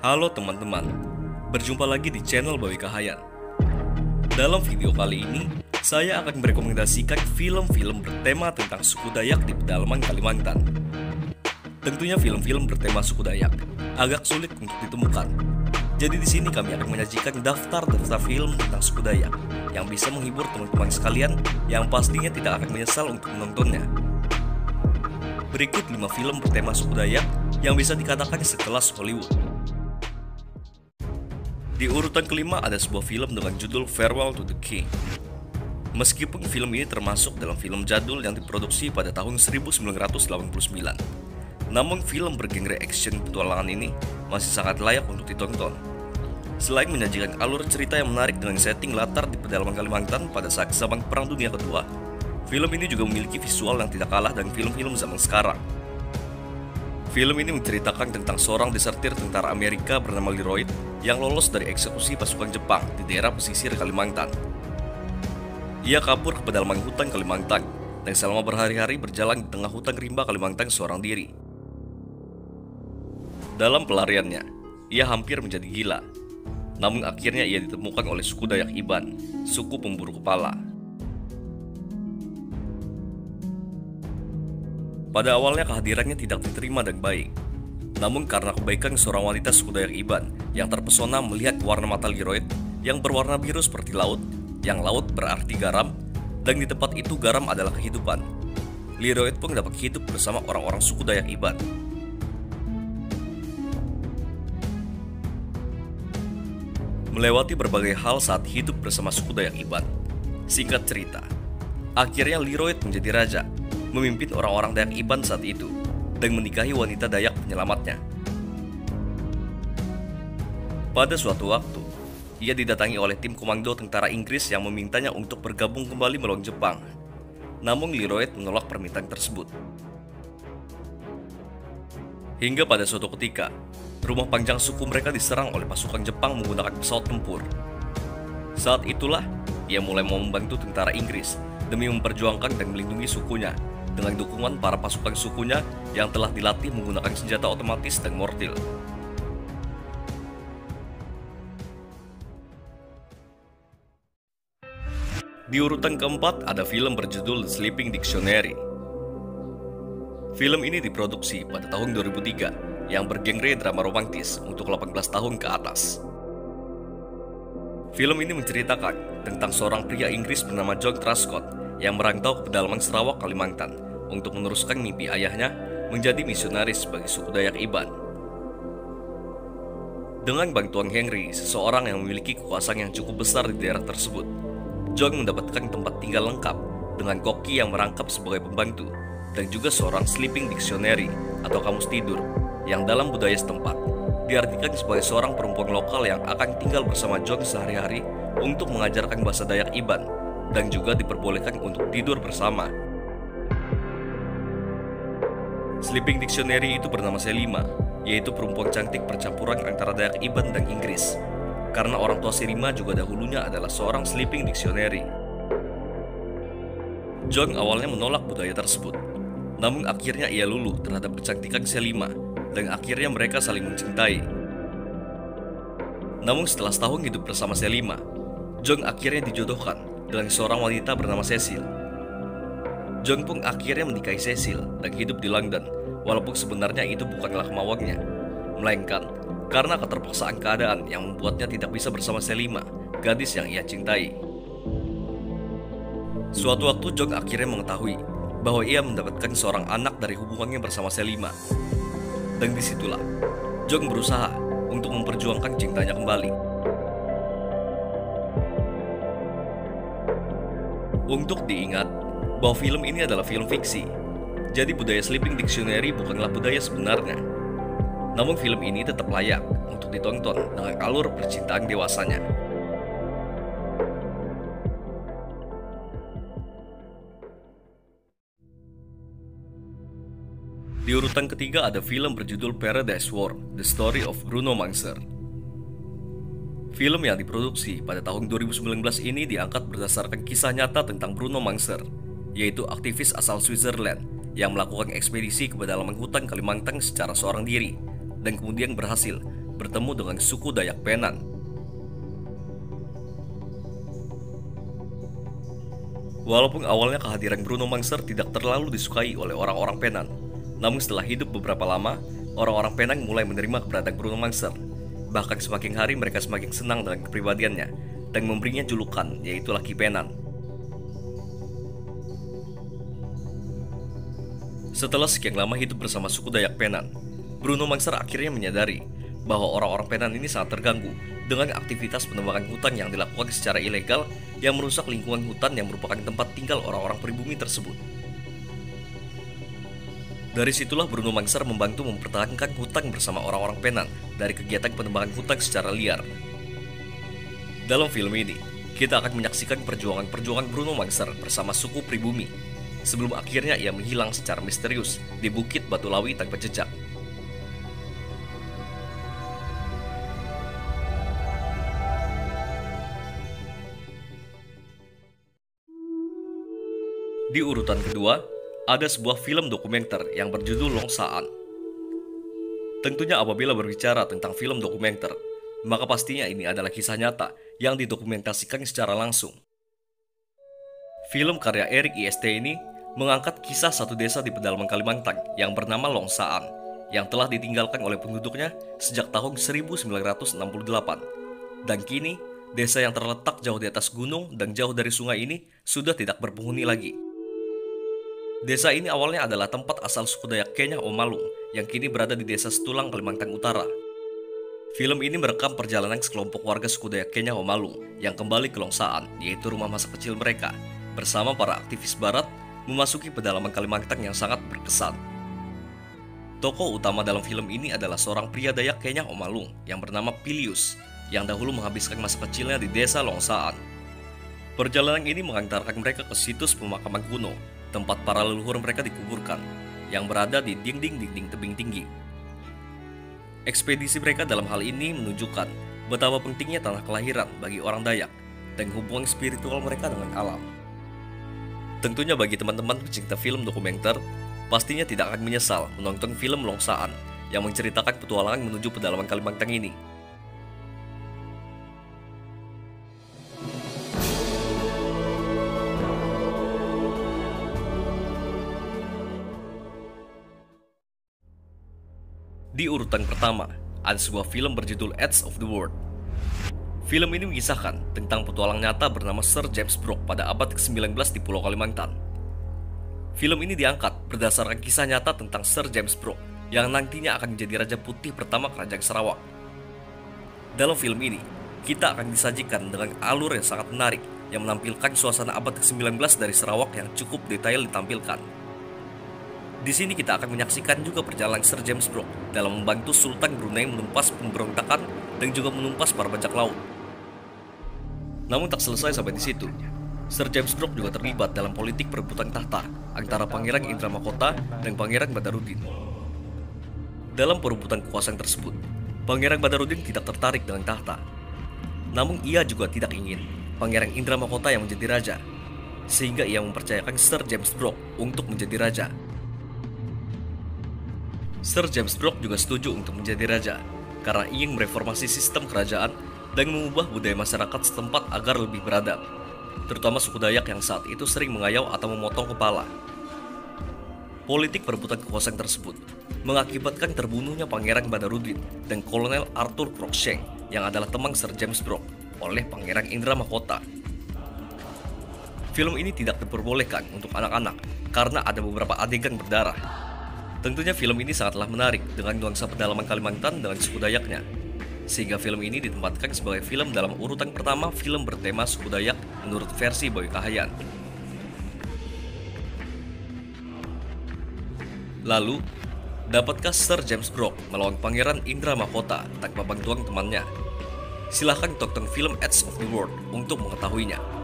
Halo teman-teman, berjumpa lagi di channel Bawi Kahayan. Dalam video kali ini, saya akan merekomendasikan film-film bertema tentang suku Dayak di pedalaman Kalimantan. Tentunya film-film bertema suku Dayak agak sulit untuk ditemukan. Jadi di sini kami akan menyajikan daftar film tentang suku Dayak yang bisa menghibur teman-teman sekalian yang pastinya tidak akan menyesal untuk menontonnya. Berikut 5 film bertema suku Dayak yang bisa dikatakan sekelas Hollywood. Di urutan kelima ada sebuah film dengan judul Farewell to the King. Meskipun film ini termasuk dalam film jadul yang diproduksi pada tahun 1989, namun film bergenre action petualangan ini masih sangat layak untuk ditonton. Selain menyajikan alur cerita yang menarik dengan setting latar di pedalaman Kalimantan pada saat zaman Perang Dunia Kedua, film ini juga memiliki visual yang tidak kalah dengan film-film zaman sekarang. Film ini menceritakan tentang seorang desertir tentara Amerika bernama Leroy yang lolos dari eksekusi pasukan Jepang di daerah pesisir Kalimantan. Ia kabur ke pedalaman hutan Kalimantan dan selama berhari-hari berjalan di tengah hutan rimba Kalimantan seorang diri. Dalam pelariannya, ia hampir menjadi gila. Namun akhirnya ia ditemukan oleh suku Dayak Iban, suku pemburu kepala. Pada awalnya kehadirannya tidak diterima dengan baik. Namun karena kebaikan seorang wanita suku Dayak Iban yang terpesona melihat warna mata Leroy yang berwarna biru seperti laut, yang laut berarti garam, dan di tempat itu garam adalah kehidupan, Leroy pun dapat hidup bersama orang-orang suku Dayak Iban. Melewati berbagai hal saat hidup bersama suku Dayak Iban. Singkat cerita, akhirnya Leroy menjadi raja, memimpin orang-orang Dayak Iban saat itu, dan menikahi wanita Dayak penyelamatnya. Pada suatu waktu, ia didatangi oleh tim komando tentara Inggris yang memintanya untuk bergabung kembali melawan Jepang. Namun Leroy menolak permintaan tersebut. Hingga pada suatu ketika, rumah panjang suku mereka diserang oleh pasukan Jepang menggunakan pesawat tempur. Saat itulah, ia mulai mau membantu tentara Inggris demi memperjuangkan dan melindungi sukunya dengan dukungan para pasukan sukunya yang telah dilatih menggunakan senjata otomatis dan mortir. Di urutan keempat ada film berjudul The Sleeping Dictionary. Film ini diproduksi pada tahun 2003 yang bergenre drama romantis untuk 18 tahun ke atas. Film ini menceritakan tentang seorang pria Inggris bernama John Truscott yang merantau ke pedalaman Sarawak, Kalimantan untuk meneruskan mimpi ayahnya menjadi misionaris bagi suku Dayak Iban. Dengan bantuan Henry, seseorang yang memiliki kekuasaan yang cukup besar di daerah tersebut, John mendapatkan tempat tinggal lengkap dengan koki yang merangkap sebagai pembantu dan juga seorang sleeping dictionary atau kamus tidur yang dalam budaya setempat diartikan sebagai seorang perempuan lokal yang akan tinggal bersama John sehari-hari untuk mengajarkan bahasa Dayak Iban dan juga diperbolehkan untuk tidur bersama. Sleeping Dictionary itu bernama Selima, yaitu perempuan cantik percampuran antara Dayak Iban dan Inggris, karena orang tua Selima juga dahulunya adalah seorang Sleeping Dictionary. John awalnya menolak budaya tersebut, namun akhirnya ia luluh terhadap kecantikan Selima dan akhirnya mereka saling mencintai. Namun setelah setahun hidup bersama Selima, John akhirnya dijodohkan dengan seorang wanita bernama Cecil. John pun akhirnya menikahi Cecil dan hidup di London, walaupun sebenarnya itu bukanlah kemauannya, melainkan karena keterpaksaan keadaan yang membuatnya tidak bisa bersama Selima, gadis yang ia cintai. Suatu waktu John akhirnya mengetahui bahwa ia mendapatkan seorang anak dari hubungannya bersama Selima. Dan disitulah John berusaha untuk memperjuangkan cintanya kembali. Untuk diingat bahwa film ini adalah film fiksi, jadi budaya Sleeping Dictionary bukanlah budaya sebenarnya. Namun film ini tetap layak untuk ditonton dengan alur percintaan dewasanya. Di urutan ketiga ada film berjudul Paradise World: The Story of Bruno Mangser. Film yang diproduksi pada tahun 2019 ini diangkat berdasarkan kisah nyata tentang Bruno Mangser, yaitu aktivis asal Switzerland yang melakukan ekspedisi ke pedalaman hutan Kalimantan secara seorang diri dan kemudian berhasil bertemu dengan suku Dayak Penan. Walaupun awalnya kehadiran Bruno Mangser tidak terlalu disukai oleh orang-orang Penan, namun setelah hidup beberapa lama, orang-orang Penang mulai menerima keberadaan Bruno Mangser. Bahkan semakin hari mereka semakin senang dengan kepribadiannya dan memberinya julukan, yaitu Laki Penan. Setelah sekian lama hidup bersama suku Dayak Penan, Bruno Mangser akhirnya menyadari bahwa orang-orang Penan ini sangat terganggu dengan aktivitas penebangan hutan yang dilakukan secara ilegal yang merusak lingkungan hutan yang merupakan tempat tinggal orang-orang pribumi tersebut. Dari situlah Bruno Mangser membantu mempertahankan hutan bersama orang-orang Penan dari kegiatan penebangan hutan secara liar. Dalam film ini, kita akan menyaksikan perjuangan Bruno Mangser bersama suku pribumi sebelum akhirnya ia menghilang secara misterius di Bukit Batu Lawi tanpa jejak. Di urutan kedua, ada sebuah film dokumenter yang berjudul Longsaan. Tentunya apabila berbicara tentang film dokumenter, maka pastinya ini adalah kisah nyata yang didokumentasikan secara langsung. Film karya Erik IST ini mengangkat kisah satu desa di pedalaman Kalimantan yang bernama Longsaan, yang telah ditinggalkan oleh penduduknya sejak tahun 1968. Dan kini, desa yang terletak jauh di atas gunung dan jauh dari sungai ini sudah tidak berpenghuni lagi. Desa ini awalnya adalah tempat asal suku Dayak Kenyah Omalung yang kini berada di desa Setulang, Kalimantan Utara. Film ini merekam perjalanan sekelompok warga suku Dayak Kenyah Omalung yang kembali ke Longsaan, yaitu rumah masa kecil mereka, bersama para aktivis barat memasuki pedalaman Kalimantan yang sangat berkesan. Tokoh utama dalam film ini adalah seorang pria Dayak Kenyah Omalung yang bernama Pilius, yang dahulu menghabiskan masa kecilnya di desa Longsaan. Perjalanan ini mengantarkan mereka ke situs pemakaman kuno, tempat para leluhur mereka dikuburkan, yang berada di dinding-dinding tebing tinggi. Ekspedisi mereka dalam hal ini menunjukkan betapa pentingnya tanah kelahiran bagi orang Dayak dan hubungan spiritual mereka dengan alam. Tentunya bagi teman-teman pecinta film dokumenter, pastinya tidak akan menyesal menonton film Longsaan yang menceritakan petualangan menuju pedalaman Kalimantan ini. Di urutan pertama, ada sebuah film berjudul Edge of the World. Film ini mengisahkan tentang petualang nyata bernama Sir James Brooke pada abad ke-19 di Pulau Kalimantan. Film ini diangkat berdasarkan kisah nyata tentang Sir James Brooke yang nantinya akan menjadi Raja Putih pertama Kerajaan Sarawak. Dalam film ini, kita akan disajikan dengan alur yang sangat menarik yang menampilkan suasana abad ke-19 dari Sarawak yang cukup detail ditampilkan. Di sini kita akan menyaksikan juga perjalanan Sir James Brooke dalam membantu Sultan Brunei menumpas pemberontakan dan juga menumpas para bajak laut. Namun tak selesai sampai di situ. Sir James Brooke juga terlibat dalam politik perebutan tahta antara Pangeran Indra Mahkota dan Pangeran Badarudin. Dalam perebutan kekuasaan tersebut, Pangeran Badarudin tidak tertarik dengan tahta. Namun ia juga tidak ingin Pangeran Indra Mahkota yang menjadi raja, sehingga ia mempercayakan Sir James Brooke untuk menjadi raja. Sir James Brooke juga setuju untuk menjadi raja karena ingin mereformasi sistem kerajaan dan mengubah budaya masyarakat setempat agar lebih beradab, terutama suku Dayak yang saat itu sering mengayau atau memotong kepala. Politik perebutan kekuasaan tersebut mengakibatkan terbunuhnya Pangeran Badarudin dan Kolonel Arthur Cruikshank yang adalah teman Sir James Brooke oleh Pangeran Indra Mahkota. Film ini tidak diperbolehkan untuk anak-anak karena ada beberapa adegan berdarah. Tentunya film ini sangatlah menarik dengan nuansa pedalaman Kalimantan dengan suku Dayaknya, sehingga film ini ditempatkan sebagai film dalam urutan pertama film bertema suku Dayak menurut versi Boy Kahayan. Lalu, dapatkah Sir James Brooke melawan Pangeran Indra Mahkota tanpa bantuan temannya? Silahkan tonton film Edge of the World untuk mengetahuinya.